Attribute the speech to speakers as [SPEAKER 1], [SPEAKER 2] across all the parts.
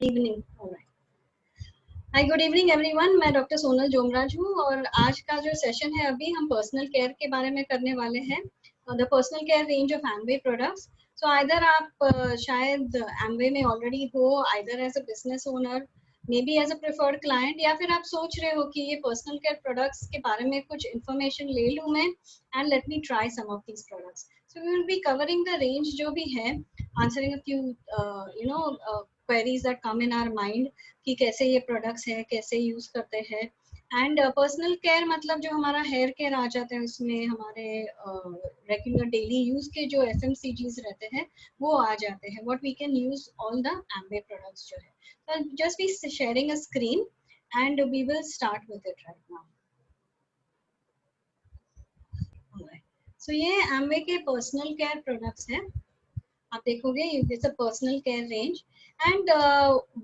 [SPEAKER 1] Evening. हाय, good evening everyone. मैं doctor Sonal जोमराज हूँ और आज का जो सेशन है अभी हम पर्सनल केयर के बारे में करने वाले हैं, the personal care range of Amway products. So either आप शायद एमवे में ऑलरेडी हो, either as a business owner, may be as a preferred client, या फिर आप सोच रहे हो कि ये पर्सनल केयर प्रोडक्ट्स के बारे में कुछ इन्फॉर्मेशन ले लूँ मैं, and let me try some of these products. So we will be covering the range जो भी है, answering a few queries that come in our mind कि कैसे ये प्रोडक्ट्स है, कैसे यूज करते हैं। एंड पर्सनल केयर मतलब जो हमारा हेयर केयर आ जाता है, उसमें हमारे रेगुलर डेली यूज के जो FMCGs रहते हैं वो आ जाते हैं, what we can use all the Amway products जो है। So I'll just be sharing a screen and we will start with it right now. So ये एम्वे के पर्सनल केयर प्रोडक्ट्स हैं, आप देखोगे it's a personal care range. And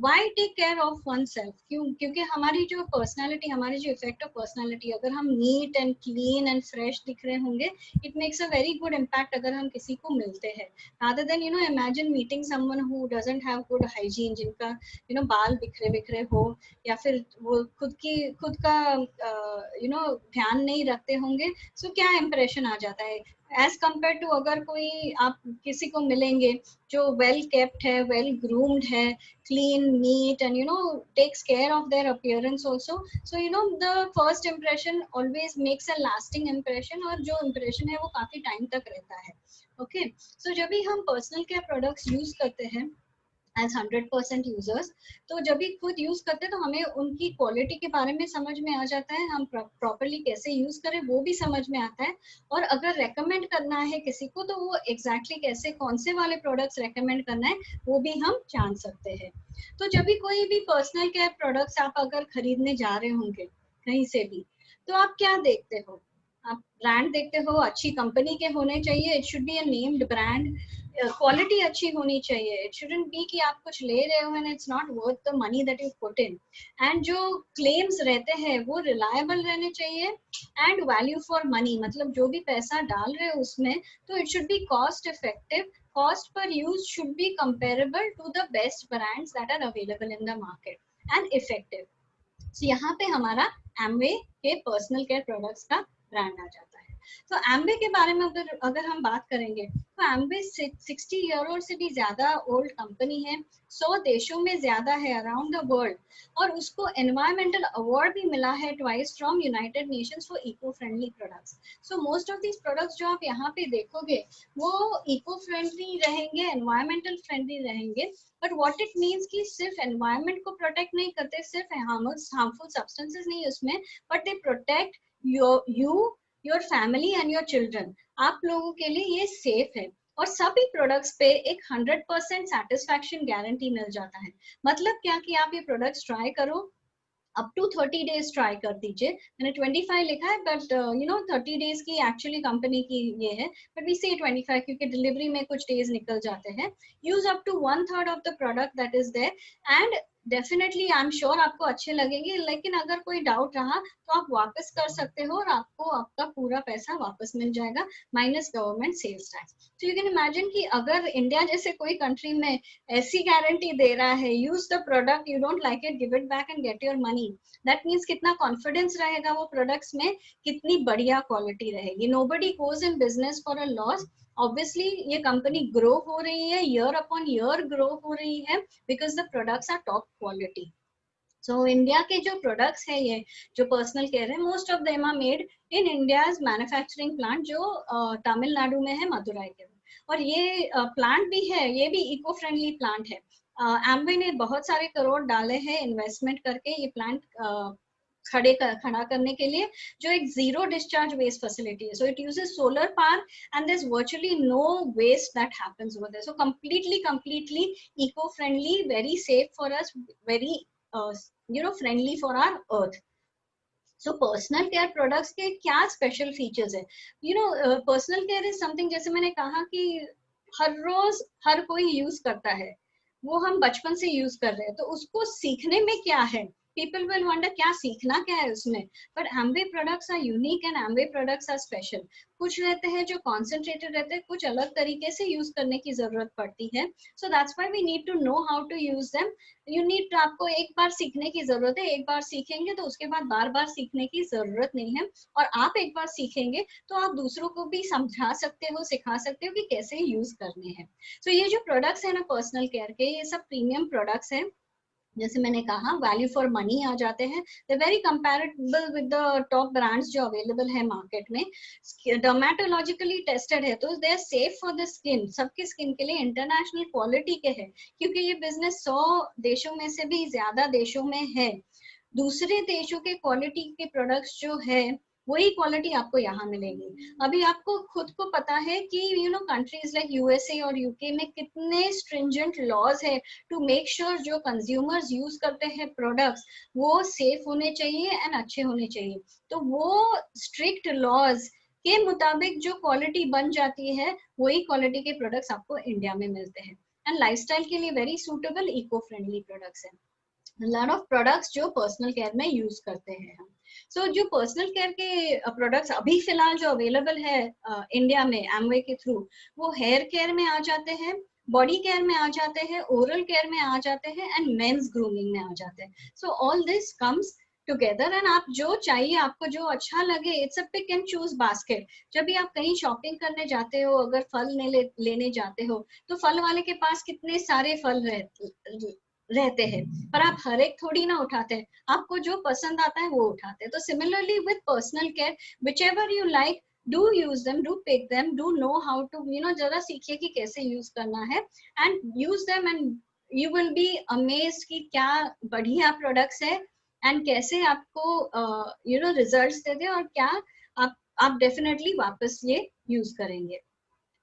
[SPEAKER 1] why take care of oneself, क्योंकि हमारी जो personality, हमारी जो इफेक्ट ऑफ पर्सनालिटी, अगर हम neat and clean and fresh दिख रहे होंगे, it makes a very good impact अगर हम किसी को मिलते हैं, rather than imagine meeting someone who doesn't have good hygiene, जिनका बाल बिखरे बिखरे हो, या फिर वो खुद का ध्यान नहीं रखते होंगे। सो क्या इम्प्रेशन आ जाता है एज कम्पेयर टू अगर कोई आप किसी को मिलेंगे जो वेल केप्ट है, वेल ग्रूम्ड है, clean, neat and takes care of their appearance also. So the first impression always makes a lasting impression, और जो इम्प्रेशन है वो काफी टाइम तक रहता है। ओके, सो जब भी हम पर्सनल केयर प्रोडक्ट्स यूज करते हैं एज 100% यूजर्स, तो जब भी खुद यूज करते हैं तो हमें उनकी क्वालिटी के बारे में समझ में आ जाता है, हम प्रॉपरली कैसे यूज करें वो भी समझ में आता है, और अगर रेकमेंड करना है किसी को तो वो एग्जैक्टली कैसे, कौन से वाले प्रोडक्ट्स रेकमेंड करना है वो भी हम जान सकते हैं। तो जब भी कोई भी पर्सनल केयर प्रोडक्ट्स आप अगर खरीदने जा रहे होंगे कहीं से भी, तो आप क्या देखते हो? आप ब्रांड देखते हो, अच्छी कंपनी के होने चाहिए, it should be a named brand, quality अच्छी होनी चाहिए, इट शुडंट बी कि आप कुछ ले रहे हो and it's not worth the money that you put in, and जो क्लेम्स रहते हैं वो रिलायबल रहने चाहिए, एंड वैल्यू फॉर मनी मतलब जो भी पैसा डाल रहे हो उसमें, तो it should be cost effective, cost per use should be comparable to the best brands that are available in the market, and effective. So, यहाँ पे हमारा एमवे के पर्सनल केयर प्रोडक्ट्स का ब्रांड आ जाता है। तो एमवे के बारे में अगर हम बात करेंगे, तो एमवे 60 ईयर से भी ज्यादा ओल्ड कंपनी है, 100 देशों में ज्यादा है अराउंड द वर्ल्ड, और उसको एनवायरमेंटल अवार्ड भी मिला है twice from united nations for eco friendly products. So most of these products जो आप यहाँ पे देखोगे वो इको फ्रेंडली रहेंगे, एनवायरमेंटल फ्रेंडली रहेंगे, बट व्हाट इट मीन्स कि सिर्फ एनवायरनमेंट को प्रोटेक्ट नहीं करते, सिर्फ हार्मफुल सब्सटेंसेस नहीं उसमें, but they protect your family and your children. आप लोगों के लिए ये सेफ है, और सभी प्रोडक्ट्स पे एक 100% सेटिस्फैक्शन गारंटी मिल जाता है। मतलब क्या कि आप ये प्रोडक्ट्स ट्राई करो, अप टू 30 डेज ट्राई कर दीजिए। मैंने 25 लिखा है, बट 30 डेज की एक्चुअली कंपनी की ये है, बट वी से 25 क्योंकि डिलीवरी में कुछ डेज निकल जाते हैं। Use up to 1/3 of the product that is there, and definitely I am sure आपको अच्छे लगेंगे, लेकिन अगर कोई डाउट रहा तो आप वापस कर सकते हो और आपको आपका पूरा पैसा वापस मिल जाएगा, माइनस गवर्नमेंट सेल्स टैक्स। तो यू कैन इमेजिन कि अगर इंडिया जैसे कोई कंट्री में ऐसी गारंटी दे रहा है, use the product, you don't like it, give it back and get your money, that means कितना कॉन्फिडेंस रहेगा वो प्रोडक्ट्स में, कितनी बढ़िया क्वालिटी रहेगी। Nobody goes in business for a loss. Obviously ये कंपनी ग्रो हो रही है, ईयर अपॉन ईयर ग्रो हो रही है, because the products are top quality. So India के जो प्रोडक्ट्स है, ये जो पर्सनल केयर है, most of them are made in India's manufacturing plant जो तमिलनाडु में है, मदुराई के। और ये प्लांट भी है, ये भी इको फ्रेंडली प्लांट है। एम्वे ने बहुत सारे करोड़ डाले हैं इन्वेस्टमेंट करके ये प्लांट खड़ा करने के लिए, जो एक जीरो डिस्चार्ज वेस्ट फैसिलिटी है। So it uses solar power and there is virtually no waste that happens over there. So completely eco friendly, very safe for us, very friendly for our earth. So personal care products के क्या special features है? Personal care is something, जैसे मैंने कहा कि हर रोज हर कोई use करता है, वो हम बचपन से यूज कर रहे हैं, तो उसको सीखने में क्या है, पीपल विल वंडर क्या सीखना क्या है उसमें, but Amway products are unique and Amway products are special. कुछ रहते हैं जो कॉन्सेंट्रेटेड रहते हैं, कुछ अलग तरीके से यूज करने की जरूरत पड़ती है। So that's why we need to know how to use them. You need, आपको एक बार सीखने की जरूरत है, एक बार सीखेंगे तो उसके बाद बार बार सीखने की जरूरत नहीं है। और आप एक बार सीखेंगे तो आप दूसरों को भी समझा सकते हो, सिखा सकते हो कि कैसे यूज करने हैं। तो ये जो प्रोडक्ट्स है ना पर्सनल केयर के, ये सब प्रीमियम प्रोडक्ट्स हैं। जैसे मैंने कहा वैल्यू फॉर मनी आ जाते हैं, they very comparable with the top brands जो अवेलेबल है मार्केट में। डर्मेटोलॉजिकली टेस्टेड है, तो they are safe for the skin, सबकी स्किन के लिए इंटरनेशनल क्वालिटी के हैं, क्योंकि ये बिजनेस 100 देशों में से भी ज्यादा देशों में है। दूसरे देशों के क्वालिटी के प्रोडक्ट्स जो है वही क्वालिटी आपको यहाँ मिलेगी। अभी आपको खुद को पता है कि you know countries like USA और यूके में कितने स्ट्रिंजेंट लॉज है टू मेक श्योर जो कंज्यूमर्स यूज करते हैं प्रोडक्ट्स वो सेफ होने चाहिए एंड अच्छे होने चाहिए। तो वो स्ट्रिक्ट लॉज के मुताबिक जो क्वालिटी बन जाती है वही क्वालिटी के प्रोडक्ट्स आपको इंडिया में मिलते हैं। एंड लाइफस्टाइल के लिए very suitable eco friendly products हैं। लॉट ऑफ प्रोडक्ट्स जो पर्सनल केयर में यूज करते हैं हम। सो जो पर्सनल केयर के प्रोडक्ट्स अभी फिलहाल जो अवेलेबल है इंडिया में एमवे के थ्रू, वो हेयर केयर में आ जाते हैं, बॉडी केयर में आ जाते हैं, ओरल केयर में आ जाते हैं एंड मेंस ग्रूमिंग में आ जाते हैं। So all this comes together and आप जो चाहिए, आपको जो अच्छा लगे, it's a pick and choose basket. जब भी आप कहीं शॉपिंग करने जाते हो, अगर फल लेने जाते हो, तो फल वाले के पास कितने सारे फल रहते हैं, पर आप हर एक थोड़ी ना उठाते हैं, आपको जो पसंद आता है वो उठाते हैं। तो similarly with personal care, whichever you like, do use them, do pick them, do know how to, you know, जरा सीखिए कि कैसे यूज करना है and use them and you will be amazed कि क्या बढ़िया प्रोडक्ट्स है एंड कैसे आपको यू नो रिजल्ट्स देते हैं और क्या आप डेफिनेटली वापस ये यूज करेंगे।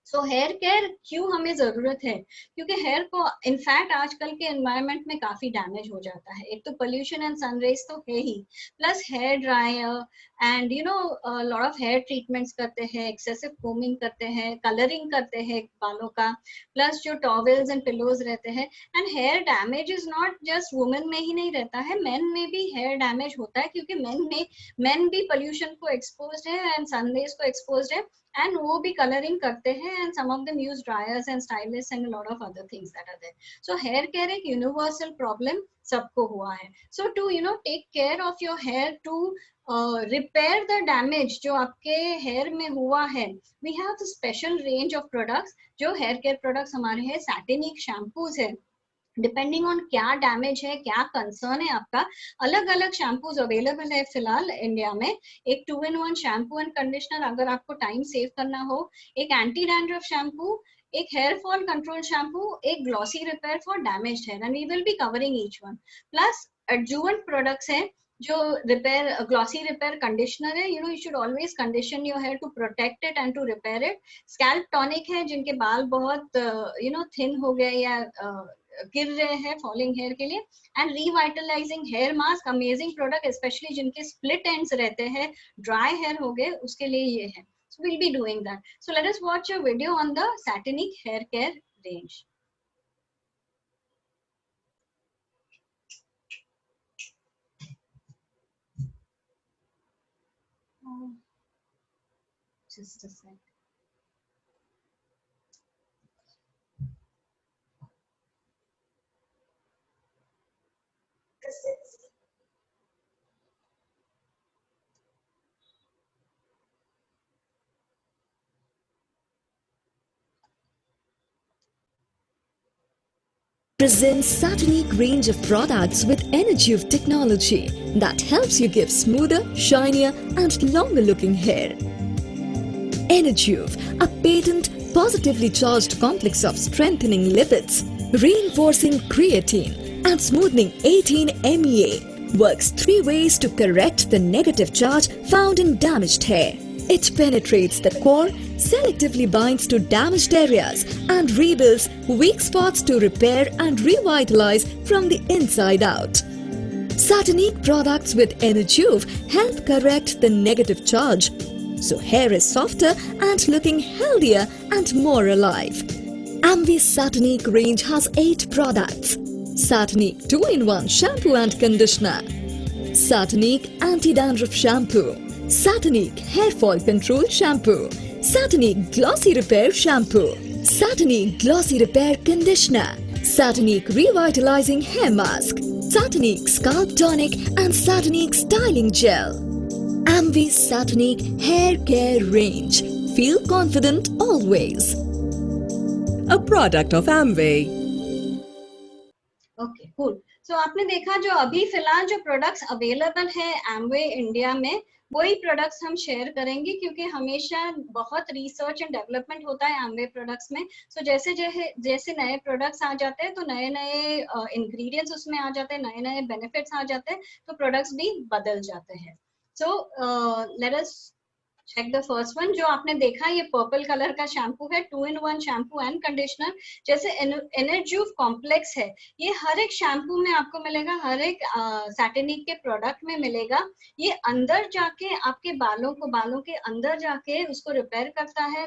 [SPEAKER 1] सो हेयर केयर क्यों हमें जरूरत है, क्योंकि हेयर को इनफैक्ट आजकल के एनवायरनमेंट में काफी डैमेज हो जाता है। एक तो पोल्यूशन एंड सनरेज तो है ही, plus hair dryer and you know lot of hair treatments करते हैं, एक्सेसिव कोमिंग करते हैं, कलरिंग करते हैं बालों का, प्लस जो टॉवेल्स एंड पिलोज रहते हैं। And hair damage is not just women में ही नहीं रहता है, मेन में भी हेयर डैमेज होता है, क्योंकि मेन भी पोल्यूशन को एक्सपोज है एंड सनरेज को एक्सपोज है and वो भी coloring करते हैं and some of them use dryers and stylists and a lot of other things that are there. So hair care एक universal problem सबको हुआ है. So to you know take care of your hair, to repair the damage जो आपके hair में हुआ है, we have a special range of products. जो hair care products हमारे हैं, Satinic shampoos है, डिपेंडिंग ऑन क्या डैमेज है, क्या कंसर्न है आपका, अलग अलग शैम्पूज अवेलेबल है फिलहाल इंडिया में। एक 2-in-1 शैम्पू एंड कंडीशनर अगर आपको टाइम सेव करना हो, एक एंटी डैंड्रफ शैम्पू, एक हेयर फॉल कंट्रोल शैम्पू, एक glossy repair for damaged hair, and we will be covering each one. Plus adjuvant products हैं जो रिपेयर, ग्लॉसी रिपेयर कंडीशनर है, you know you should always condition your hair to protect it and to repair it. Scalp tonic है जिनके बाल बहुत you know thin हो गए या गिर रहे हैं फॉलिंग हेयर के लिए। And revitalising hair mask, amazing product, specially जिनके स्प्लिट एंड्स रहते हैं, ड्राई हेयर हो गए, उसके लिए ये है। So we'll be doing that. So let us watch a video on the Satinic hair care range. Just a sec.
[SPEAKER 2] Presents Satinic range of products with energy of technology that helps you give smoother, shinier and longer looking hair. Energyuve, a patent positively charged complex of strengthening lipids, reinforcing creatine and smoothing 18-MEA, works 3 ways to correct the negative charge found in damaged hair. It penetrates the core, selectively binds to damaged areas and rebuilds weak spots to repair and revitalize from the inside out. Satinic products with Energyuve help correct the negative charge, so hair is softer and looking healthier and more alive. Amvi's Satinic range has 8 products. Satinic 2-in-1 shampoo and conditioner, Satinic Anti-Dandruff Shampoo, Satinic Hair Fall Control Shampoo, Satinic Glossy Repair Shampoo, Satinic Glossy Repair Conditioner, Satinic Revitalizing Hair Mask, Satinic Scalp Tonic and Satinic Styling Gel. Amway Satinic Hair Care Range. Feel confident always.
[SPEAKER 3] A product of Amway.
[SPEAKER 1] Okay cool. So आपने देखा जो अभी फिलहाल जो products available है Amway India में, वही products हम शेयर करेंगे, क्योंकि हमेशा बहुत रिसर्च एंड डेवलपमेंट होता है एमवे प्रोडक्ट्स में। सो जैसे जैसे नए प्रोडक्ट्स आ जाते हैं तो नए नए इंग्रेडिएंट्स उसमें आ जाते हैं, नए नए बेनिफिट्स आ जाते हैं, तो प्रोडक्ट्स भी बदल जाते हैं। So let us check the first one. जो आपने देखा ये पर्पल कलर का शैम्पू है, 2-in-1 शैम्पू एंड कंडीशनर। जैसे एनर्ज्यूव कॉम्प्लेक्स है, ये हर एक शैम्पू में आपको मिलेगा, हर एक सैटिनिक के प्रोडक्ट में मिलेगा। ये अंदर जाके आपके बालों के अंदर जाके उसको रिपेयर करता है,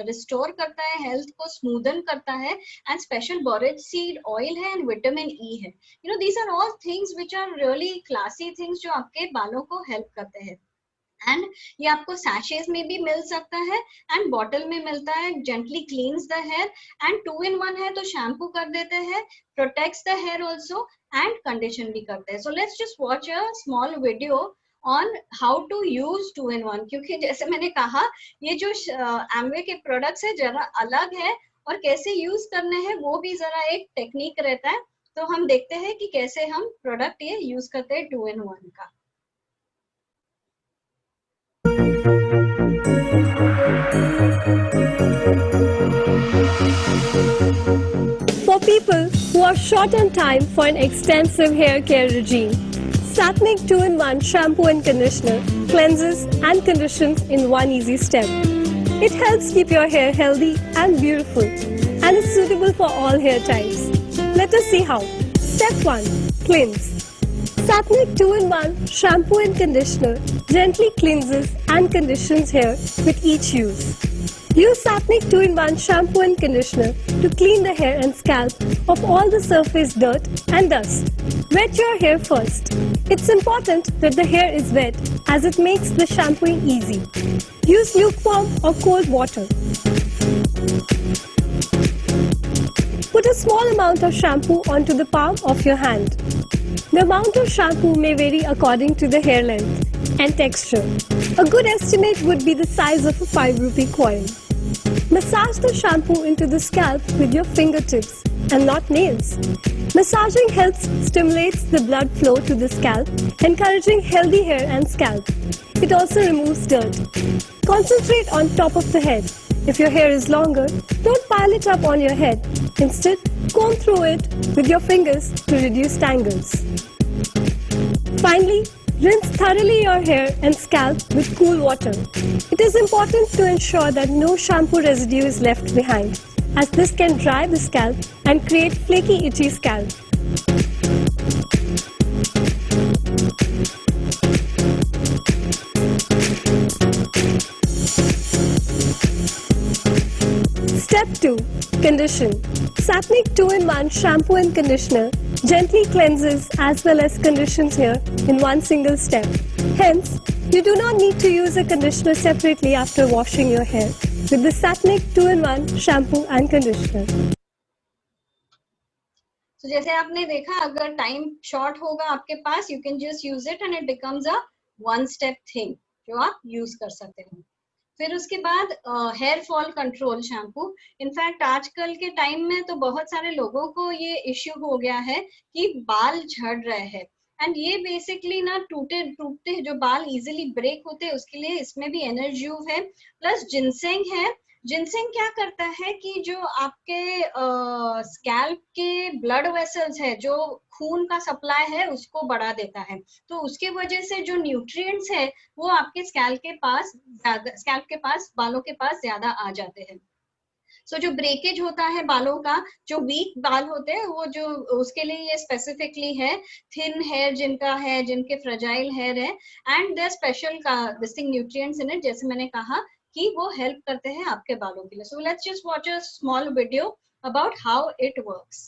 [SPEAKER 1] रिस्टोर करता है, हेल्थ को स्मूदन करता है। And special borage seed oil है एंड विटामिन ई है। You know these are all things which are really classy things जो आपके बालों को हेल्प करते हैं। एंड ये आपको सैशेज में भी मिल सकता है एंड बॉटल में मिलता है। Gently cleans the hair and 2-in-1 है, तो शैम्पू कर देते हैं, protects the hair also and condition भी करते हैं। So let's just watch a small video on how to use 2-in-1, क्योंकि जैसे मैंने कहा ये जो एमवे के प्रोडक्ट्स है जरा अलग है, और कैसे यूज करने हैं वो भी जरा एक टेक्निक रहता है। तो हम देखते हैं कि कैसे हम प्रोडक्ट ये यूज करते हैं 2-in-1 का।
[SPEAKER 4] For people who are short on time for an extensive hair care regime, Satinic 2-in-1 shampoo and conditioner cleanses and conditions in one easy step. It helps keep your hair healthy and beautiful and is suitable for all hair types. Let us see how. Step 1. Cleanse. Satinic 2-in-1 shampoo and conditioner gently cleanses and conditions hair with each use. Use Satinic 2-in-1 shampoo and conditioner to clean the hair and scalp of all the surface dirt and dust. Wet your hair first. It's important that the hair is wet as it makes the shampooing easy. Use lukewarm or cold water. Put a small amount of shampoo onto the palm of your hand. The amount of shampoo may vary according to the hair length and texture. A good estimate would be the size of a 5-rupee coin. Massage the shampoo into the scalp with your fingertips and not nails. Massaging helps stimulates the blood flow to the scalp, encouraging healthy hair and scalp. It also removes dirt. Concentrate on top of the head. If your hair is longer, don't pile it up on your head. Instead, comb through it with your fingers to reduce tangles. Finally, rinse thoroughly your hair and scalp with cool water. It is important to ensure that no shampoo residue is left behind, as this can dry the scalp and create flaky, itchy scalp. Step 2. Condition. Satinic 2-in-1 shampoo and conditioner gently cleanses as well as conditions hair in one single step. Hence, you do not need to use a conditioner separately after washing your hair with the Satinic 2-in-1 shampoo and conditioner.
[SPEAKER 1] तो जैसे आपने देखा, अगर time short होगा आपके पास, you can just use it and it becomes a one step thing जो आप यूज कर सकते हो। फिर उसके बाद hair fall control shampoo. In fact आजकल के टाइम में तो बहुत सारे लोगों को ये इश्यू हो गया है कि बाल झड़ रहे हैं, एंड ये बेसिकली ना टूटते जो बाल इजीली ब्रेक होते हैं उसके लिए इसमें भी एनर्ज्यूव है, प्लस जिनसेंग है। जिनसेंग क्या करता है कि जो आपके स्कैल्प के ब्लड वेसल्स है, जो खून का सप्लाई है, उसको बढ़ा देता है। तो उसके वजह से जो न्यूट्रिएंट्स है वो आपके स्कैल्प के पास बालों के पास ज्यादा आ जाते हैं। सो जो ब्रेकेज होता है बालों का, जो वीक बाल होते हैं, वो जो उसके लिए ये स्पेसिफिकली है। थिन हेयर जिनका है, जिनके फ्रेजाइल हेयर है, and there special distinct nutrients in it, जैसे मैंने कहा कि वो हेल्प करते हैं आपके बालों के लिए। सो let's just watch a small video about how it works.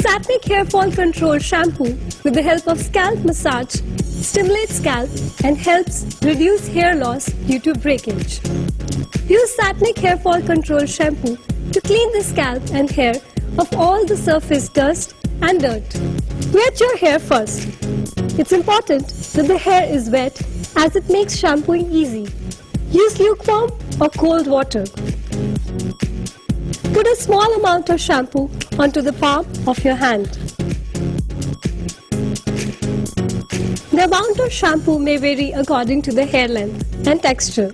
[SPEAKER 4] Satnic Hair Fall Control Shampoo with the help of scalp massage stimulates scalp and helps reduce hair loss due to breakage. Use Satnic Hair Fall Control Shampoo to clean the scalp and hair of all the surface dust and dirt. Wet your hair first. It's important that the hair is wet as it makes shampooing easy. Use lukewarm or cold water. Put a small amount of shampoo onto the palm of your hand. The amount of shampoo may vary according to the hair length and texture.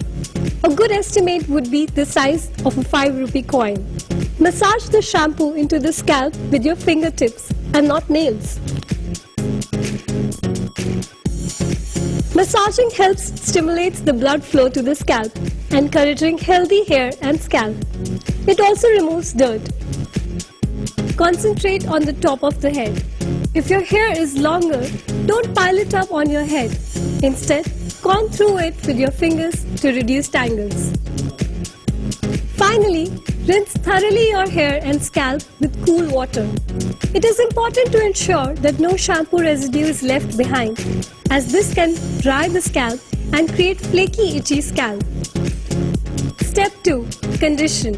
[SPEAKER 4] A good estimate would be the size of a 5 rupee coin. Massage the shampoo into the scalp with your fingertips and not nails. Massaging helps stimulates the blood flow to the scalp, encouraging healthy hair and scalp. It also removes dirt. Concentrate on the top of the head. If your hair is longer, don't pile it up on your head. Instead, comb through it with your fingers to reduce tangles. Finally, rinse thoroughly your hair and scalp with cool water. It is important to ensure that no shampoo residue is left behind, as this can dry the scalp and create flaky, itchy scalp. Step 2. Condition.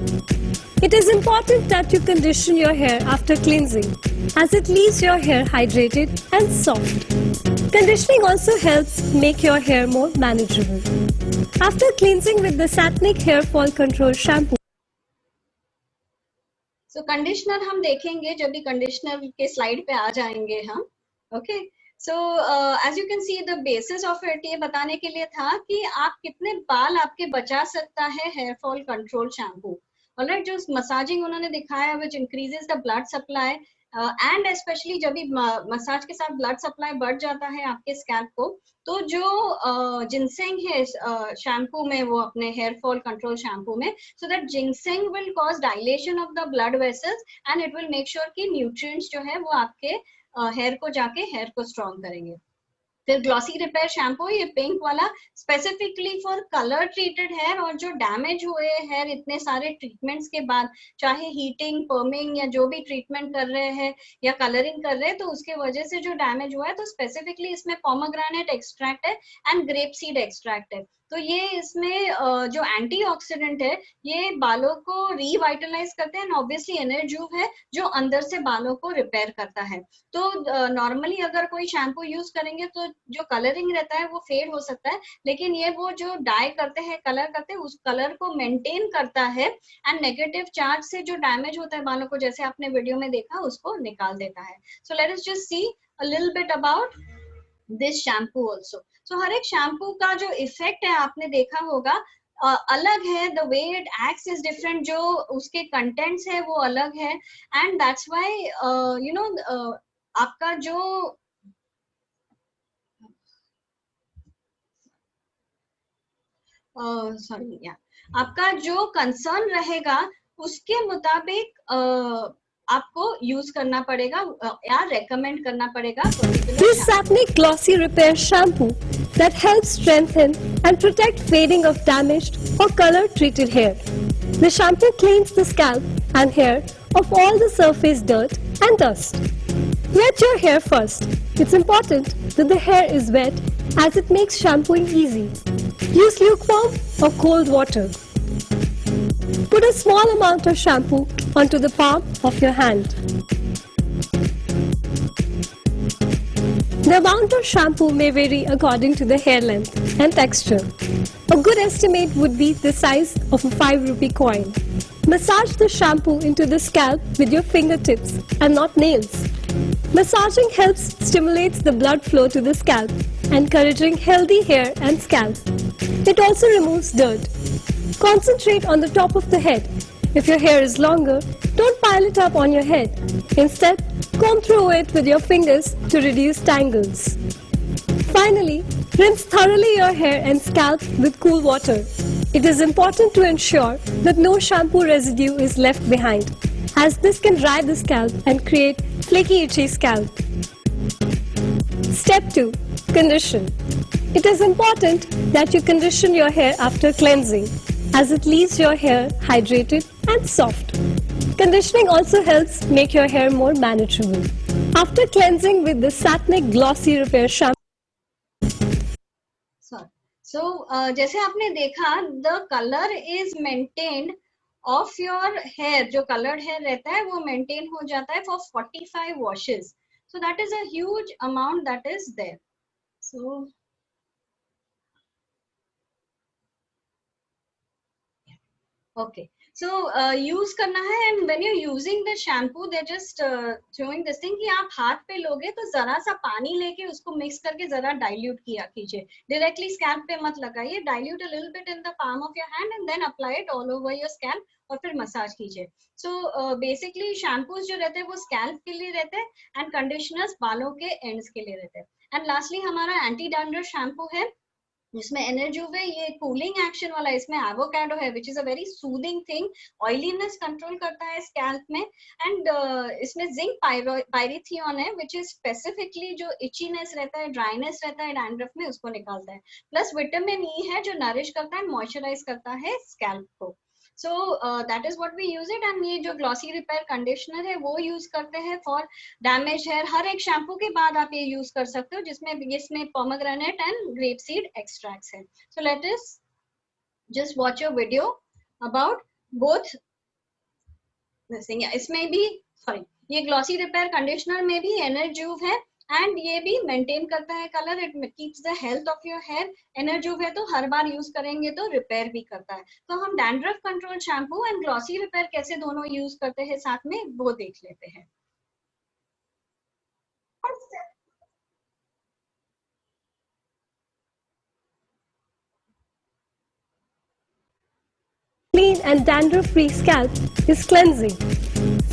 [SPEAKER 4] It is important that you condition your hair after cleansing, as it leaves your hair hydrated and soft. Conditioning also helps make your hair more manageable. After cleansing with the Satnic Hair Fall Control Shampoo,
[SPEAKER 1] so conditioner हम देखेंगे जब भी conditioner के slide पे आ जाएंगे हम. Okay, so as you can see the basis of it ये बताने के लिए था कि आप कितने बाल आपके बचा सकता है hair fall control shampoo. Alright, जो मसाजिंग उन्होंने दिखाया which increases the blood supply and specially जब भी मसाज के साथ ब्लड सप्लाई बढ़ जाता है आपके स्कैल्प को, तो जो जिनसेंग है शैम्पू में, वो अपने हेयर फॉल कंट्रोल शैम्पू में, so that ginseng will cause dilation of the blood vessels and it will make sure कि न्यूट्रिएंट्स जो है वो आपके हेयर को जाके हेयर को स्ट्रॉन्ग करेंगे. फिर ग्लॉसी रिपेयर शैम्पू, ये पिंक वाला, specifically for colour treated hair और जो डैमेज हुए हेयर इतने सारे ट्रीटमेंट्स के बाद, चाहे हीटिंग, पर्मिंग या जो भी ट्रीटमेंट कर रहे हैं या कलरिंग कर रहे हैं, तो उसके वजह से जो डैमेज हुआ है, तो स्पेसिफिकली इसमें पोमोग्रेनेट एक्सट्रैक्ट है एंड ग्रेप सीड एक्सट्रैक्ट है. तो ये इसमें जो एंटीऑक्सीडेंट है ये बालों को रिवाइटलाइज करते हैं, ऑब्वियसली एनर्जूव है जो अंदर से बालों को रिपेयर करता है. तो नॉर्मली अगर कोई शैम्पू यूज करेंगे तो जो कलरिंग रहता है वो फेड हो सकता है, लेकिन ये वो जो डाई करते हैं, कलर करते हैं, उस कलर को मेंटेन करता है एंड नेगेटिव चार्ज से जो डैमेज होता है बालों को, जैसे आपने वीडियो में देखा, उसको निकाल देता है. So let us just see a little bit about this shampoo also. So हर एक शैम्पू का जो इफेक्ट है आपने देखा होगा अलग है, the way it acts is different, जो उसके कंटेंट्स है वो अलग है, and that's why you know आपका जो आपका जो कंसर्न रहेगा उसके मुताबिक आपको यूज करना पड़ेगा या रेकमेंड करना पड़ेगा.
[SPEAKER 4] This Satnic Glossy Repair Shampoo that helps strengthen and protect fading of damaged or color treated hair. The shampoo cleans the scalp and hair of all the surface dirt and dust. Wet your hair first. It's important that the hair is wet as it makes shampooing easy. Use lukewarm or cold water. Put a small amount of shampoo onto the palm of your hand. The amount of shampoo may vary according to the hair length and texture. A good estimate would be the size of a 5 rupee coin. Massage the shampoo into the scalp with your fingertips and not nails. Massaging helps stimulates the blood flow to the scalp, encouraging healthy hair and scalp. It also removes dirt. Concentrate on the top of the head. If your hair is longer, don't pile it up on your head. Instead, comb through it with your fingers to reduce tangles. Finally, rinse thoroughly your hair and scalp with cool water. It is important to ensure that no shampoo residue is left behind, as this can dry the scalp and create flaky, itchy scalp. Step 2. Condition. It is important that you condition your hair after cleansing, as it leaves your hair hydrated and soft. Conditioning also helps make your hair more manageable. After cleansing with the Satnic Glossy Repair Shampoo,
[SPEAKER 1] जैसे आपने देखा, the colour is maintained of your hair, जो coloured hair रहता है वो maintain हो जाता है for 45 washes. So that is a huge amount that is there. So okay, so use करना है, and when you're using the shampoo they're just showing this thing कि आप हाथ पे लोगे तो जरा सा पानी लेके उसको मिक्स करके जरा डाइल्यूट किया कीजिए, डायरेक्टली स्कैल्प पे मत लगाइए. Dilute a little bit in the palm of your hand and then apply it all over your scalp और फिर मसाज कीजिए. सो बेसिकली शैम्पूज जो रहते हैं वो स्कैल्प के लिए रहते हैं एंड कंडीशनर्स बालों के एंड्स के लिए रहते हैं. एंड लास्टली हमारा एंटी डैंड्रफ शैम्पू है जिसमें एनर्ज्यूव है, ये कूलिंग एक्शन वाला, इसमें एवोकाडो है which is a very soothing thing, oiliness control करता है स्कैल्प में. एंड इसमें जिंक पायरिथियोन है विच इज स्पेसिफिकली जो इचीनेस रहता है, ड्राइनेस रहता है डैंड्रफ में, उसको निकालता है. प्लस विटामिन ई है जो नरिश करता है, मॉइस्चराइज करता है स्कैल्प को. So that is what we use it. And ये जो ग्लॉसी रिपेयर कंडीशनर है वो यूज करते हैं फॉर डैमेज हेयर. हर एक शैम्पू के बाद आप ये यूज कर सकते हो, जिसमें pomegranate and grape seed extracts है. So let us just watch your video about both. इसमें भी ये ग्लॉसी रिपेयर कंडीशनर में भी एनर्ज्यूव है एंड ये भी मेंटेन करता है colour, it keeps the health of your hair. एनर्ज्यूव है तो हर बार यूज करेंगे तो रिपेयर भी करता है. तो हम dandruff control shampoo and glossy repair कैसे दोनों यूज करते हैं साथ में वो देख लेते हैं.
[SPEAKER 4] clean and dandruff-free scalp is cleansing.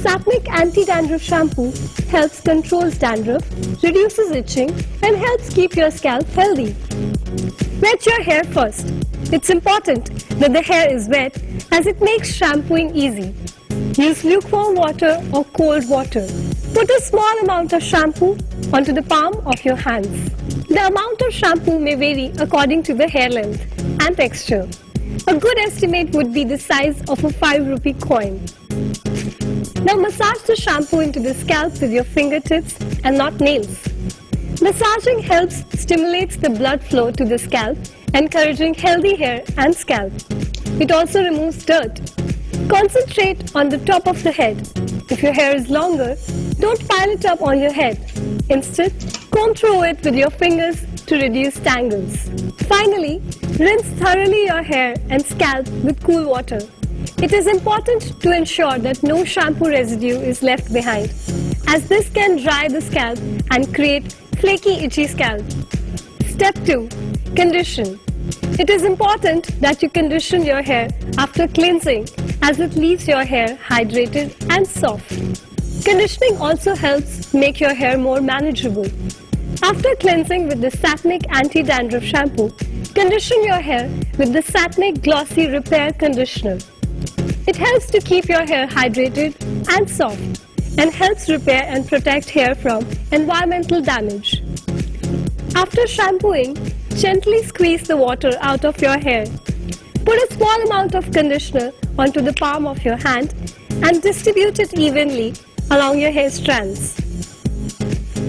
[SPEAKER 4] Sapnic Anti-Dandruff Shampoo helps controls dandruff, reduces itching, and helps keep your scalp healthy. Wet your hair first. It's important that the hair is wet as it makes shampooing easy. Use lukewarm water or cold water. Put a small amount of shampoo onto the palm of your hands. The amount of shampoo may vary according to the hair length and texture. A good estimate would be the size of a 5 rupee coin. Now massage the shampoo into the scalp with your fingertips and not nails. Massaging helps stimulates the blood flow to the scalp, encouraging healthy hair and scalp. It also removes dirt. Concentrate on the top of the head. If your hair is longer, don't pile it up on your head. Instead, comb through it with your fingers to reduce tangles. Finally, rinse thoroughly your hair and scalp with cool water. It is important to ensure that no shampoo residue is left behind, as this can dry the scalp and create flaky, itchy scalp. Step 2. Condition. It is important that you condition your hair after cleansing, as it leaves your hair hydrated and soft. Conditioning also helps make your hair more manageable. After cleansing with the Satnic Anti-Dandruff Shampoo, condition your hair with the Satnic Glossy Repair Conditioner. It helps to keep your hair hydrated and soft and helps repair and protect hair from environmental damage. After shampooing, gently squeeze the water out of your hair. Put a small amount of conditioner onto the palm of your hand and distribute it evenly along your hair strands.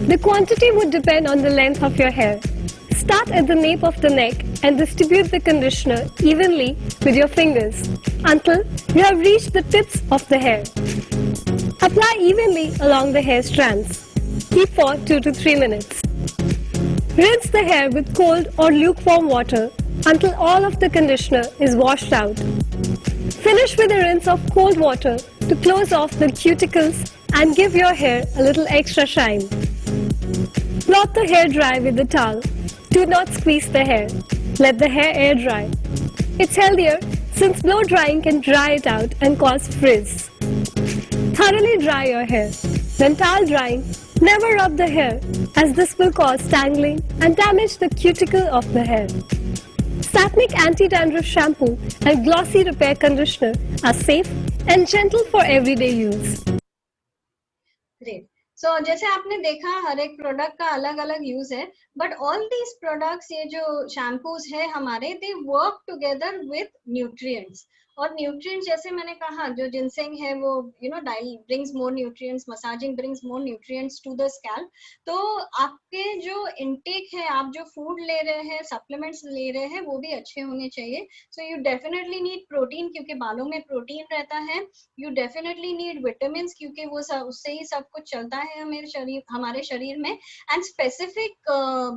[SPEAKER 4] The quantity would depend on the length of your hair. Start at the nape of the neck and distribute the conditioner evenly with your fingers until you have reached the tips of the hair. Apply evenly along the hair strands. Keep for 2 to 3 minutes. Rinse the hair with cold or lukewarm water until all of the conditioner is washed out. Finish with a rinse of cold water to close off the cuticles and give your hair a little extra shine. Let the hair dry with the towel. Do not squeeze the hair. Let the hair air dry. It's healthier since blow drying can dry it out and cause frizz. Thoroughly dry your hair. When towel drying, never rub the hair as this will cause tangling and damage the cuticle of the hair. Satnic Anti-Dandruff Shampoo and Glossy Repair Conditioner are safe and gentle for everyday use.
[SPEAKER 1] Great. So जैसे आपने देखा हर एक product का अलग अलग use है, but all these products, ये जो शैम्पूज है हमारे, they work together with nutrients. और न्यूट्रिएंट्स जैसे मैंने कहा, जो जिनसेंग है वो brings more nutrients, massaging brings more nutrients to the scalp. तो आपके जो इनटेक है, आप जो फूड ले रहे हैं, सप्लीमेंट्स ले रहे हैं, वो भी अच्छे होने चाहिए। So you definitely need protein, क्योंकि बालों में प्रोटीन रहता है। यू डेफिनेटली नीड विटामिन, क्योंकि वो उससे ही सब कुछ चलता है हमारे शरीर में। एंड स्पेसिफिक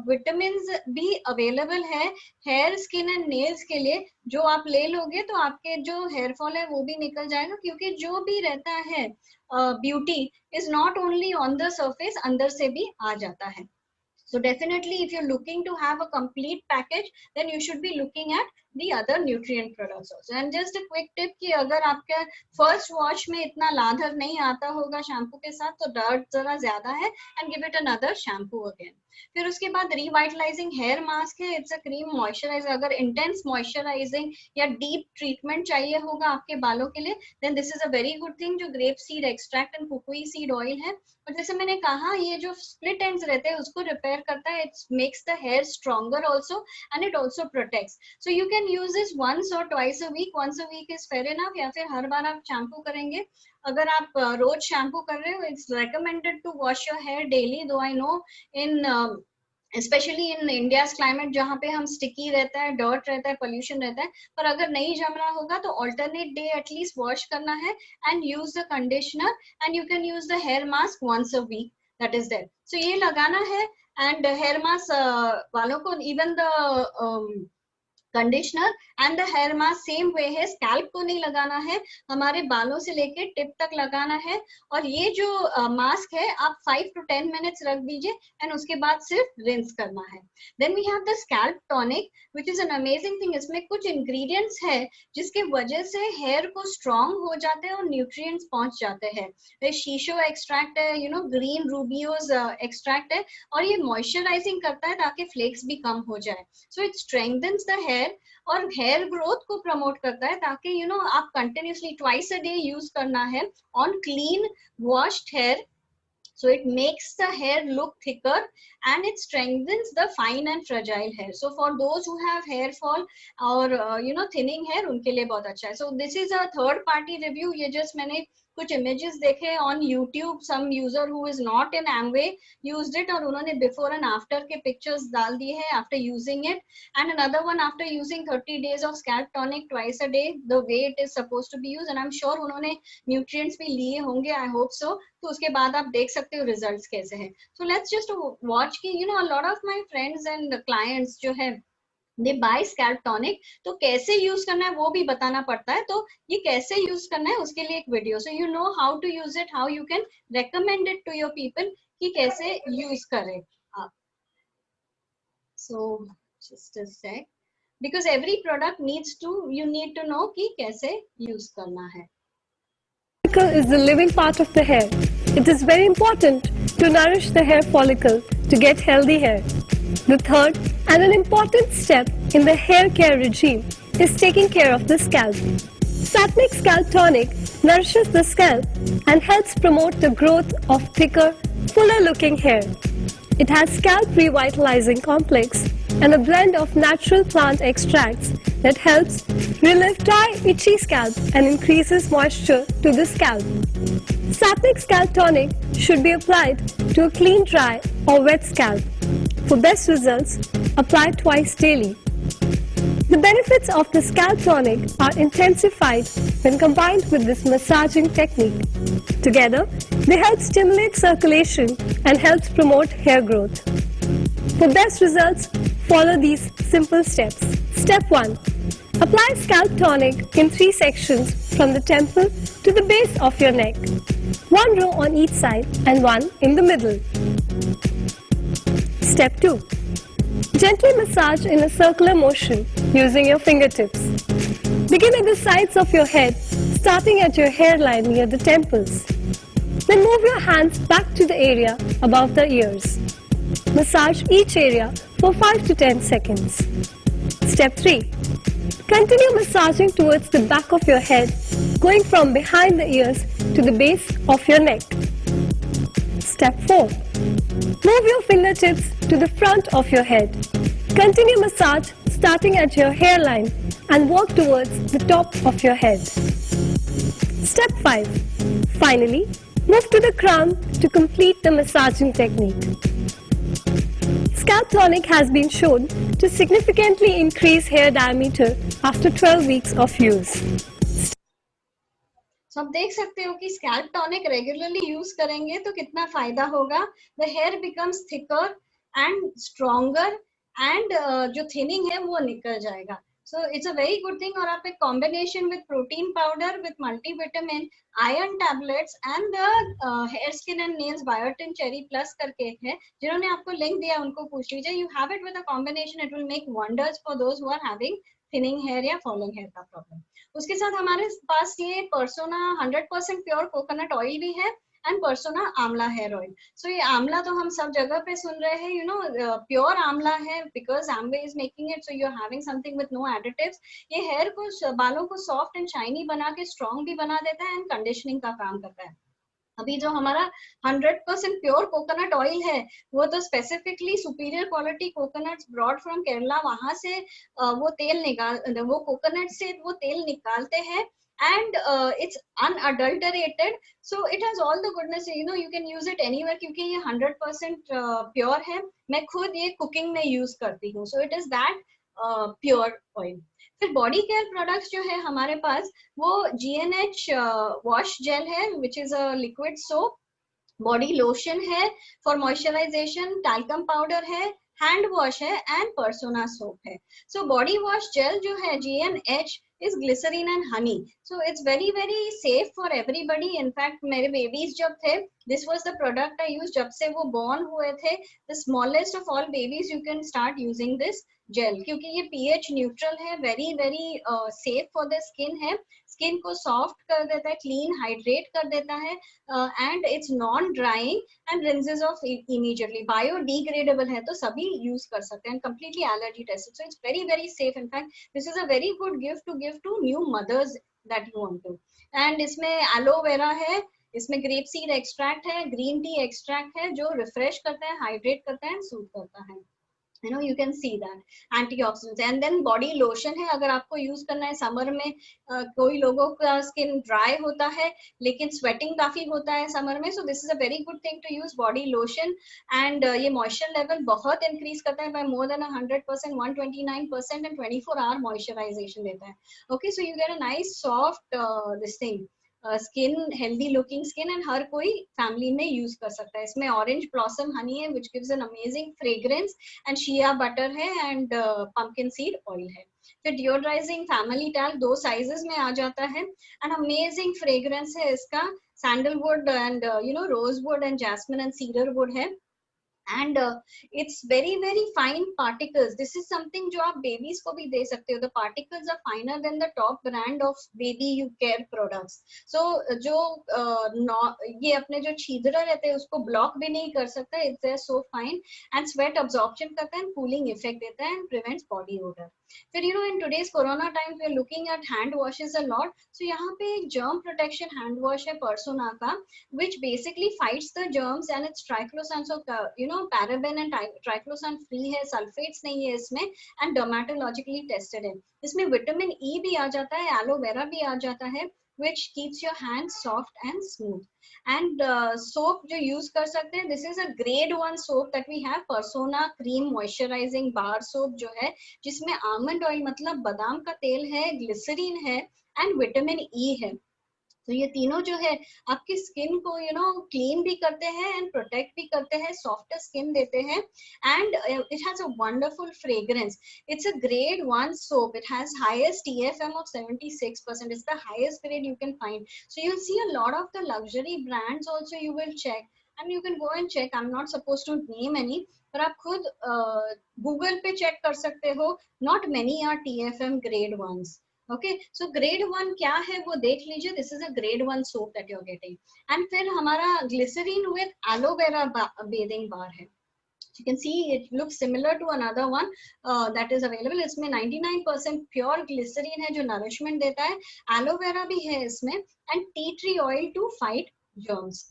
[SPEAKER 1] विटामिन भी अवेलेबल है हेयर, स्किन एंड नेल्स के लिए। जो आप ले लोगे तो आपके जो हेयर फॉल है वो भी निकल जाएगा, क्योंकि जो भी रहता है beauty is not only on the surface, अंदर से भी आ जाता है। So definitely if you're looking to have a complete package, then you should be looking at the other nutrient products also. And just a quick tip कि अगर आपका first wash में इतना लाधर नहीं आता होगा शैम्पू के साथ, तो डर्ट जरा ज्यादा है, and give it another shampoo again. फिर उसके बाद रिवाइटलाइजिंग हेयर मास्क है। It's a cream moisturiser. अगर इंटेंस मॉइस्चराइजिंग या डीप ट्रीटमेंट चाहिए होगा आपके बालों के लिए, then this is a very good thing, जो grape seed extract and kukui seed oil है। और जैसे मैंने कहा, ये जो स्प्लिट एंड्स रहते हैं उसको रिपेयर करता है। It makes the hair stronger also, and it also protects. So you can use this once or twice a week. Once a week is fair enough, या फिर हर बार आप शैम्पू करेंगे। अगर आप रोज शैम्पू कर रहे हो, it's recommended to wash your hair daily. Though I know in specially in India's climate, जहाँ पे हम स्टिकी रहता है, डर्ट रहता है, पोल्यूशन रहता है, पर अगर नहीं जम रहा होगा तो ऑल्टरनेट डे एटलीस्ट वॉश करना है and use the conditioner, and you can use the hair mask once a week, that is that. So ये लगाना है। एंड हेयर मास्क वालों को even the conditioner and the hair mask same way है, scalp को नहीं लगाना है, हमारे बालों से लेके टिप तक लगाना है। और ये जो मास्क है आप 5 to 10 मिनट्स रख दीजिए, एंड उसके बाद सिर्फ रिंस करना है। Then we have the scalp tonic, which is an amazing thing. इसमें कुछ इंग्रेडिएंट्स है जिसके वजह से हेयर को स्ट्रॉन्ग हो जाते हैं और न्यूट्रिएंट्स पहुंच जाते हैं। शीशो एक्सट्रैक्ट है, ग्रीन रूबियोज एक्सट्रैक्ट है, और ये मॉइस्चराइजिंग करता है ताकि फ्लेक्स भी कम हो जाए। So it strengthens the hair और हेयर ग्रोथ को प्रमोट करता है, ताकि आप continuously twice a day use करना है on clean washed hair. So it makes the hair look thicker and it strengthens the fine and fragile hair. So for those who have hair fall or thinning hair, उनके लिए बहुत अच्छा है। So this is a third party review. ये just मैंने कुछ images देखे on YouTube. Some user who is not in Amway used it, और उन्होंने before and after के pictures डाल दिए हैं after using it. And another one after using 30 days of scalp tonic twice a day, the way it is supposed to be used. And I'm sure उन्होंने nutrients भी लिए होंगे, I hope so. तो उसके बाद आप देख सकते हो रिजल्ट्स कैसे हैं। So let's just watch कि a lot of my friends and clients जो है they buy scalp tonic, तो कैसे यूज करना है वो भी बताना पड़ता है। तो ये कैसे यूज करना है उसके लिए एक video, so you know how to use it, how you can recommend it to your people कि कैसे यूज करें आप। So just a sec, because every product you need to know कि कैसे यूज करना है।
[SPEAKER 4] Follicle is the living part of the hair. It is very important to nourish the hair follicle to get healthy hair. The third and an important step in the hair care regime is taking care of the scalp. Satnic Scalp Tonic nourishes the scalp and helps promote the growth of thicker, fuller looking hair. It has scalp revitalizing complex and a blend of natural plant extracts that helps relieve dry, itchy scalp and increases moisture to the scalp. Satnic Scalp Tonic should be applied to a clean, dry or wet scalp. For best results, apply twice daily. The benefits of the scalp tonic are intensified when combined with this massaging technique. Together, they help stimulate circulation and helps promote hair growth. For best results, follow these simple steps. Step 1. Apply scalp tonic in 3 sections from the temple to the base of your neck. 1 row on each side and 1 in the middle. Step 2. Gently massage in a circular motion using your fingertips. Begin at the sides of your head, starting at your hairline near the temples. Then move your hands back to the area above the ears. Massage each area for 5 to 10 seconds. Step 3. Continue massaging towards the back of your head, going from behind the ears to the base of your neck. Step 4. Move your fingertips to the front of your head. Continue massage starting at your hairline and walk towards the top of your head. Step 5. Finally, move to the crown to complete the massaging technique. Scalp tonic has been shown to significantly increase hair diameter after 12 weeks of use.
[SPEAKER 1] So आप देख सकते हो कि scalp tonic regularly use करेंगे तो कितना फायदा होगा. The hair becomes thicker and stronger and जो थिनिंग है वो निकल जाएगा. So it's a very good thing. और आप एक combination with protein powder with multivitamin, iron tablets and the hair skin and nails biotin cherry plus करके है, जिन्होंने आपको लिंक दिया उनको पूछ लीजिए. You have it with a combination, it will make wonders for those who are having thinning hair या falling hair का प्रॉब्लम. उसके साथ हमारे पास ये पर्सोना 100% प्योर कोकोनट ऑयल भी है एंड पर्सोना आंवला हेयर ऑयल. सो ये आंवला तो हम सब जगह पे सुन रहे हैं, यू नो प्योर आंवला है because Amway is making it, so you are having something with no additives. ये हेयर को, बालों को सॉफ्ट एंड शाइनी बना के स्ट्रॉन्ग भी बना देता है एंड कंडीशनिंग का काम करता है. अभी जो हमारा 100% प्योर कोकोनट ऑयल है वो तो specifically superior quality coconuts broad from Kerala, वहां से वो तेल निकाल, वो कोकोनट से वो तेल निकालते हैं and it's unadulterated, so it has all the goodness, you know, you can use it anywhere क्योंकि ये 100% प्योर है. मैं खुद ये कुकिंग में यूज करती हूँ, so it is that pure oil. फिर बॉडी केयर प्रोडक्ट्स जो है हमारे पास वो GNH वॉश जेल है which is a liquid soap, body lotion है फॉर मॉइस्चराइजेशन, टैल्कम पाउडर है, हैंड वॉश है एंड पर्सोना सोप है. सो बॉडी वॉश जेल जो है GNH is glycerine and honey, so it's very very safe for everybody. In fact मेरे babies जब थे, this was the product I used. जब से वो born हुए थे, the smallest of all babies you can start using this gel क्योंकि ये pH neutral है, very very safe for the skin है, स्किन को सॉफ्ट कर देता है, क्लीन हाइड्रेट कर देता है and it's non drying and rinses off immediately, biodegradable है तो सभी यूज कर सकते हैं, completely allergy tested, so it's very very safe. In fact this is a very good gift to give to new mothers that you want to. And इसमें aloe vera है, इसमें grape seed extract है, ग्रीन टी एक्सट्रैक्ट है जो refresh करता है, hydrate करता है, सूट करता है. You know, you can see that antioxidants. And then body lotion है, अगर आपको यूज करना है समर में, कोई लोगों का स्किन ड्राई होता है लेकिन स्वेटिंग काफी होता है समर में, so this is a very good thing to use body lotion. and ये मॉइस्चर लेवल बहुत इंक्रीज करता है by more than 100%, 129% and 24-hour moisturisation देता है. Okay, so you get a nice soft this thing skin, healthy looking skin and हर कोई family में use कर सकता है. इसमें ऑरेंज ब्लॉसम हनी है which gives an amazing fragrance and shea butter है एंड पंपकिन सीड ऑयल है. फिर डिओड्राइजिंग फैमिली टैल्क 2 साइजेस में आ जाता है एंड अमेजिंग फ्रेग्रेंस है इसका, sandalwood and you know rosewood and jasmine and cedarwood है. and it's very very fine particles. This is something जो आप babies को भी दे सकते हो. The particles are finer than the top brand of baby care products. So जो ये अपने जो छिद्र रहते हैं उसको block भी नहीं कर सकता. It's so fine and sweat absorption करता है, cooling effect देता है and prevents body odor. फिर you know in today's corona times we are looking at hand washes a lot. So यहाँ पे एक germ protection hand wash है Persona का which basically fights the germs and it's triclosan, so you know paraben and triclosan free है, sulphates नहीं है इसमें and dermatologically tested है. इसमें विटामिन ई भी आ जाता है, एलोवेरा भी आ जाता है which keeps your hands soft and smooth. and soap जो यूज कर सकते हैं, this is a grade 1 soap that we have, Persona cream moisturizing bar soap जो है जिसमें आमंड ऑयल मतलब बादाम का तेल है, ग्लिसरीन है एंड विटामिन ई है. तो ये तीनों जो है आपकी स्किन को यू नो क्लीन भी करते हैं एंड प्रोटेक्ट भी करते हैं, सॉफ्ट स्किन देते हैं and it has a wonderful fragrance. It's a grade 1 soap. It has highest TFM of 76%. It's the highest grade you can find. So you'll see a lot of the luxury brands also you will check and you can go and check. I'm not supposed to name any, पर आप खुद Google पे check कर सकते हो. Not many are TFM grade 1s. Okay, so grade 1 क्या है वो देख लीजिए. This is a grade 1 soap that you're getting. and फिर हमारा glycerine with aloe vera bathing bar है. You can see it looks similar to another one that is available. इसमें 99% pure glycerine है जो nourishment देता है, aloe vera भी है इसमें and tea tree oil to fight germs.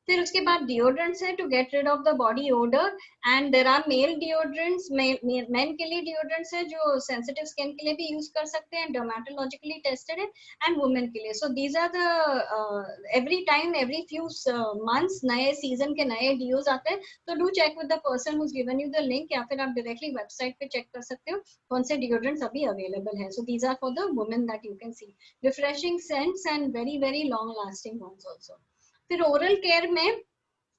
[SPEAKER 1] फिर उसके बाद डिओड्रेंट्स है to get rid of the body odour, and there are male deodorants, men के लिए डिओड्रेंट्स है जो सेंसिटिव स्किन के लिए भी यूज कर सकते हैं, डर्मेटोलॉजिकली टेस्टेड है, एंड वुमेन के लिए. So these are the every time every few months नए सीजन के नए डिओज आते हैं. तो do check with the person who given you the link, या फिर आप डायरेक्टली वेबसाइट पे चेक कर सकते हो कौन से डिओड्रेंट्स अभी अवेलेबल है. So these are for the women that you can see, refreshing scents and very very long lasting ones also. फिर ओरल केयर में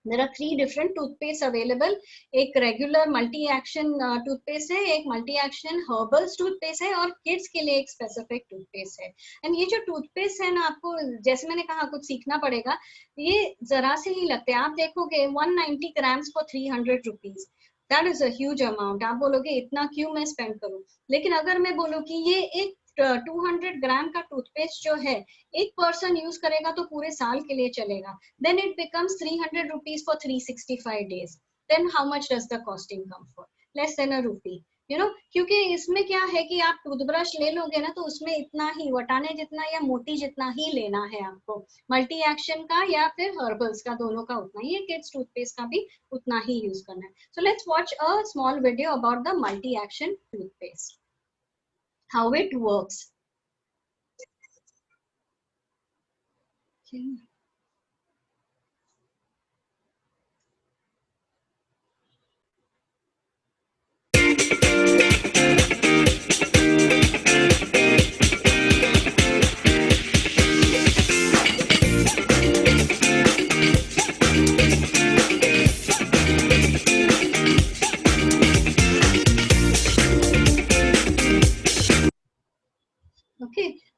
[SPEAKER 1] there are 3 different toothpaste available. एक regular multi action toothpaste है, एक multi action herbals toothpaste है, और kids के लिए एक specific toothpaste है. and ये जो toothpaste है ना, आपको जैसे मैंने कहा कुछ सीखना पड़ेगा, ये जरा से ही लगते हैं. आप देखोगे 190 grams for 300 rupees, that is a huge amount. आप बोलोगे इतना क्यों मैं spend करूं, लेकिन अगर मैं बोलूं कि ये एक 200 ग्राम का टूथपेस्ट जो है एक पर्सन यूज करेगा तो पूरे साल के लिए चलेगा, then it becomes 300 rupees for 365 days. then how much does the costing come for? less than a rupee, you know. क्योंकि इसमें क्या है कि आप टूथब्रश ले लोगे ना, तो उसमें इतना ही वटाने जितना या मोती जितना ही लेना है आपको, मल्टी एक्शन का या फिर हर्बल्स का, दोनों का उतना ही है. किड्स टूथपेस्ट का भी उतना ही यूज करना है. So let's watch a small video about the multi action toothpaste, how it works. Okay.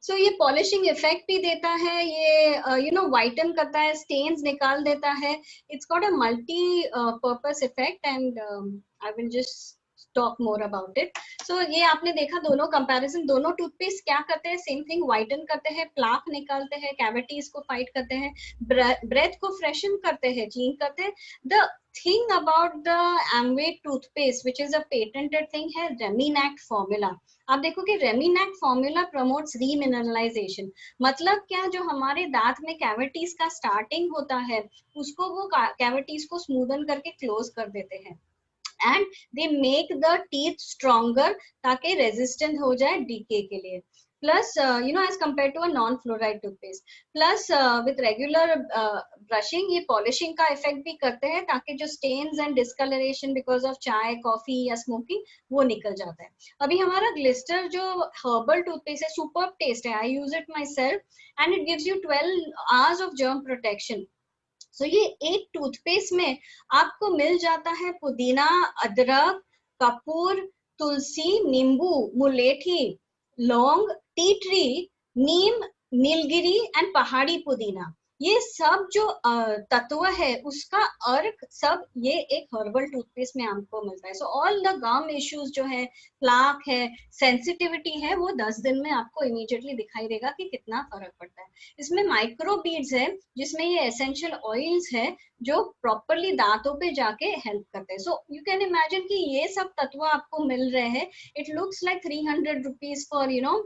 [SPEAKER 1] सो ये पॉलिशिंग इफेक्ट भी देता है, ये यू नो वाइटन करता है, स्टेन्स निकाल देता है. It's got a multi purpose effect, and I will just talk more about it. So ये आपने देखा दोनों कंपैरिजन, दोनों टूथपेस्ट क्या करते हैं, सेम थिंग, वाइटन करते हैं, प्लाक निकालते हैं, कैविटीज को फाइट करते हैं, ब्रेथ को फ्रेशन करते हैं, क्लीन करते हैं. The thing about the Amway toothpaste, which is a patented thing, है Reminact formula. आप देखो कि Reminact formula promotes remineralization. मतलब क्या, जो हमारे दांत में कैविटीज का स्टार्टिंग होता है उसको वो कैविटीज को स्मूदन करके क्लोज कर देते हैं, and they make the teeth stronger ताकि resistant हो जाए decay के लिए. Plus, you know, as compared to a non-fluoride toothpaste. Plus, with regular brushing, ये polishing का effect भी करते हैं ताकि जो stains and discoloration because of चाय, coffee या smoking वो निकल जाता है. अभी हमारा Glister जो herbal toothpaste है, superb taste है. I use it myself, and it gives you 12 hours of germ protection. So ये एक टूथपेस्ट में आपको मिल जाता है पुदीना, अदरक, कपूर, तुलसी, नींबू, मुलेठी, लौंग, tea tree, Neem, Nilgiri and पहाड़ी पुदीना. ये सब जो तत्व है उसका अर्क सब ये एक हर्बल टूथपेस्ट में आपको मिलता है. So all the gum issues जो है, प्लाक है, सेंसिटिविटी है, वो 10 दिन में आपको इमीडिएटली दिखाई देगा कि कितना फर्क पड़ता है. इसमें माइक्रो बीड्स है जिसमें ये एसेंशियल ऑयल्स है जो प्रॉपरली दांतों पे जाके हेल्प करते हैं. सो यू कैन इमेजिन कि ये सब तत्व आपको मिल रहे हैं. It looks like 300 rupees for you know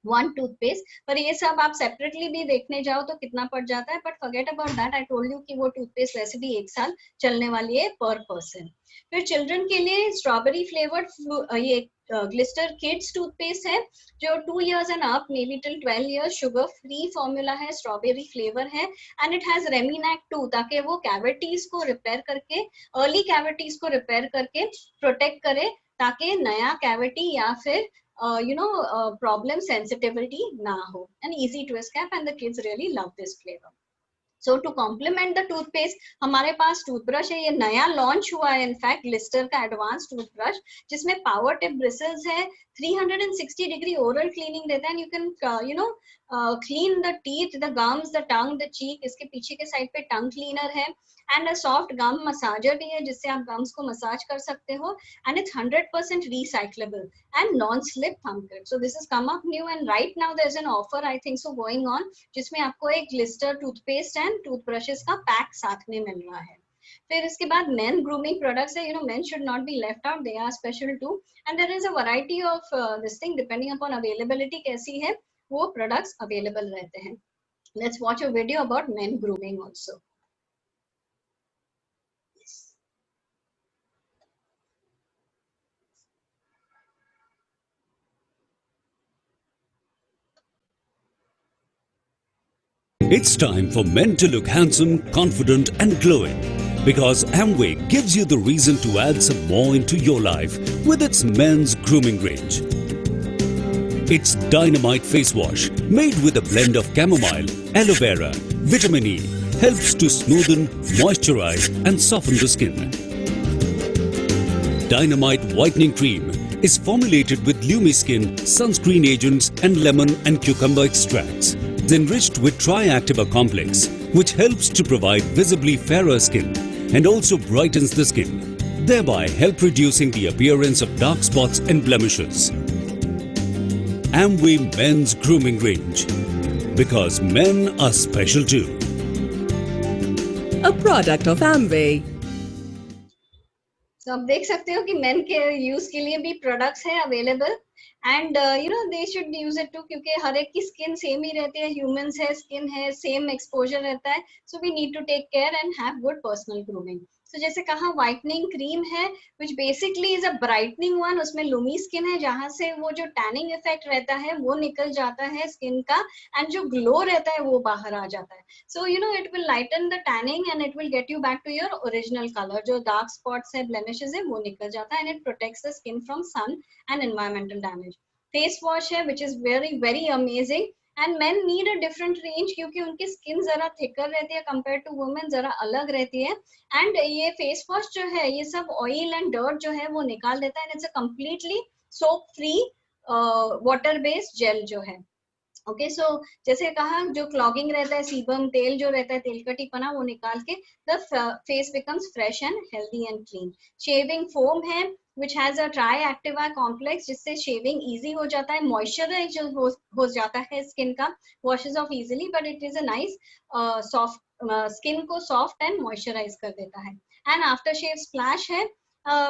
[SPEAKER 1] one toothpaste, पर ये सब आप सेपरेटली भी देखने जाओ तो कितना पड़ जाता है. But forget about that, I told you कि वो टूथपेस्ट वैसे भी 1 साल चलने वाली है पर पर्सन. फिर चिल्ड्रन के लिए स्ट्रॉबेरी फ्लेवर्ड ये ग्लिस्टर किड्स टूथपेस्ट है जो 2 years and up, may be till 12 years, sugar free formula है, स्ट्रॉबेरी फ्लेवर है, एंड इट हैज रेमिनैक्ट 2 ताकि वो कैविटीज को रिपेयर करके, अर्ली कैविटीज को रिपेयर करके प्रोटेक्ट करे ताकि नया कैविटी या फिर problem sensitivity ना हो, and easy to escape, and the kids really love this flavor. So to complement the toothpaste, हमारे पास टूथब्रश है, ये नया लॉन्च हुआ है इनफैक्ट, ग्लिस्टर का एडवांस टूथब्रश जिसमें पावर टिप ब्रिसल्स है, 360 डिग्री ओरल क्लीनिंग देता है, and you can clean the teeth, the gums, the tongue, the cheek. इसके पीछे के साइड पे टंग क्लीनर है, and a soft gum massager भी है जिससे आप गम्स को मसाज कर सकते हो, and it's 100% recyclable and non-slip thumb grip. So this has come up new, and right now there's an offer I think so going on जिसमें आपको एक ग्लिस्टर टूथपेस्ट एंड टूथब्रशेस का पैक साथ में मिल रहा है. फिर इसके बाद मेन ग्रूमिंग प्रोडक्ट्स है. men should not be left out, they are special too, and there is a variety of this thing depending upon availability कैसी है वो प्रोडक्ट्स अवेलेबल रहते हैं. Let's watch a video about men grooming also.
[SPEAKER 5] It's time for men to look handsome, confident and glowing. Because Amway gives you the reason to add some more into your life with its men's grooming range. It's Dynamite Face Wash made with a blend of chamomile, aloe vera, vitamin E, helps to smoothen, moisturize and soften the skin. Dynamite Whitening Cream is formulated with Lumiskin sunscreen agents and lemon and cucumber extracts. It's enriched with Triactiva complex, which helps to provide visibly fairer skin and also brightens the skin, thereby help reducing the appearance of dark spots and blemishes. Amway Men's Grooming Range, because men are special too.
[SPEAKER 3] A product of Amway.
[SPEAKER 1] तो आप देख सकते हो कि main के use के लिए भी प्रोडक्ट्स है available and you know they should use it too, क्योंकि हर एक की स्किन सेम ही रहती है, ह्यूमंस है, स्किन है, सेम एक्सपोजर रहता है, so we need to take care and have good personal grooming. तो जैसे कहा व्हाइटनिंग क्रीम है which basically is a brightening one, उसमें लूमी स्किन है जहां से वो जो टैनिंग इफेक्ट रहता है वो निकल जाता है स्किन का एंड जो ग्लो रहता है वो बाहर आ जाता है. So you know it will lighten the tanning and it will get you back to your original colour. जो डार्क स्पॉट्स है, ब्लेमिशेस है, वो निकल जाता है and it protects the skin from sun and environmental damage. Face wash है which is very very amazing and men need a different range, क्योंकि उनकी स्किन जरा थिकर रहती है कंपेयर टू वुमेन, जरा अलग रहती है. एंड ये फेस वॉश जो है ये सब ऑयल एंड डर्ट जो है वो निकाल देता है and it's a completely soap free water based gel जो है. ओके सो जैसे कहा जो क्लॉगिंग रहता है, सीबम तेल जो रहता है, तेल कटीपना, वो निकाल के the face becomes fresh and healthy and clean. Shaving foam है which has a triactiva complex, जिससे शेविंग इजी हो जाता है, मॉइस्चराइज हो जाता है स्किन का, washes of easily, but it is a nice soft skin को सॉफ्ट एंड मॉइस्चराइज कर देता है. एंड आफ्टर शेव स्प्लैश है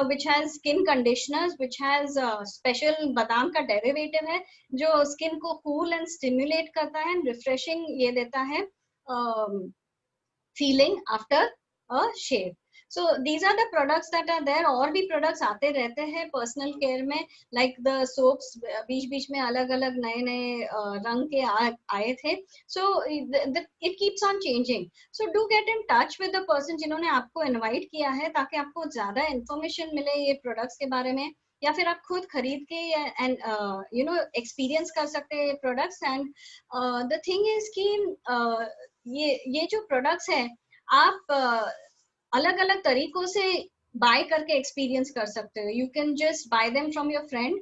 [SPEAKER 1] which has skin conditioners, which has special बादाम का डेरिवेटिव है जो स्किन को कूल एंड स्टिमुलेट करता है एंड रिफ्रेशिंग ये देता है feeling after a shave. So these are the products that are there. और भी products आते रहते हैं पर्सनल केयर में, like the soaps बीच बीच में अलग अलग नए नए रंग के आए थे. So it keeps on changing. So do get in touch with the person जिन्होंने आपको इनवाइट किया है, ताकि आपको ज्यादा इंफॉर्मेशन मिले ये प्रोडक्ट्स के बारे में, या फिर आप खुद खरीद के एंड यू नो एक्सपीरियंस कर सकते हैं ये products. And the thing is कि ये जो प्रोडक्ट्स हैं आप अलग अलग तरीकों से बाय करके एक्सपीरियंस कर सकते हो. You can just by them from your friend,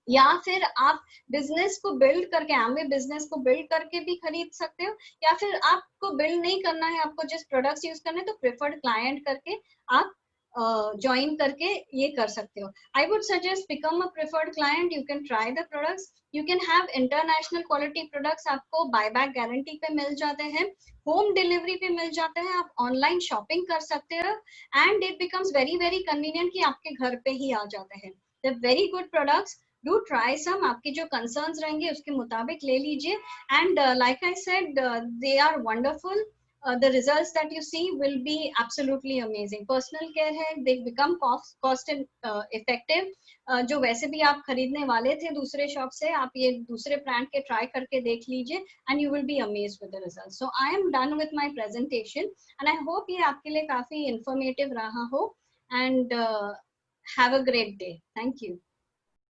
[SPEAKER 1] या फिर आप बिजनेस को बिल्ड करके, आमवे बिजनेस को बिल्ड करके भी खरीद सकते हो, या फिर आपको बिल्ड नहीं करना है, आपको जस्ट प्रोडक्ट्स यूज करने, तो प्रेफर्ड क्लाइंट करके आप ज्वाइन करके ये कर सकते हो. I would suggest become a preferred client. You can try the products. You can have international quality products, आपको बायबैक गारंटी पे मिल जाते हैं, होम डिलीवरी पे मिल जाते हैं, आप ऑनलाइन शॉपिंग कर सकते हो and it becomes very very convenient कि आपके घर पे ही आ जाते हैं. The very good products, do try some. आपके जो कंसर्न्स रहेंगे उसके मुताबिक ले लीजिए and like I said they are wonderful. The results that you see will be absolutely amazing. Personal care है, they become cost effective. जो वैसे भी आप खरीदने वाले थे दूसरे शॉप से, आप ये दूसरे ब्रांड के ट्राई करके देख लीजिए and you will be amazed with the results. So I am done with my presentation and I hope ये आपके लिए काफी informative रहा हो and have a great day. Thank you.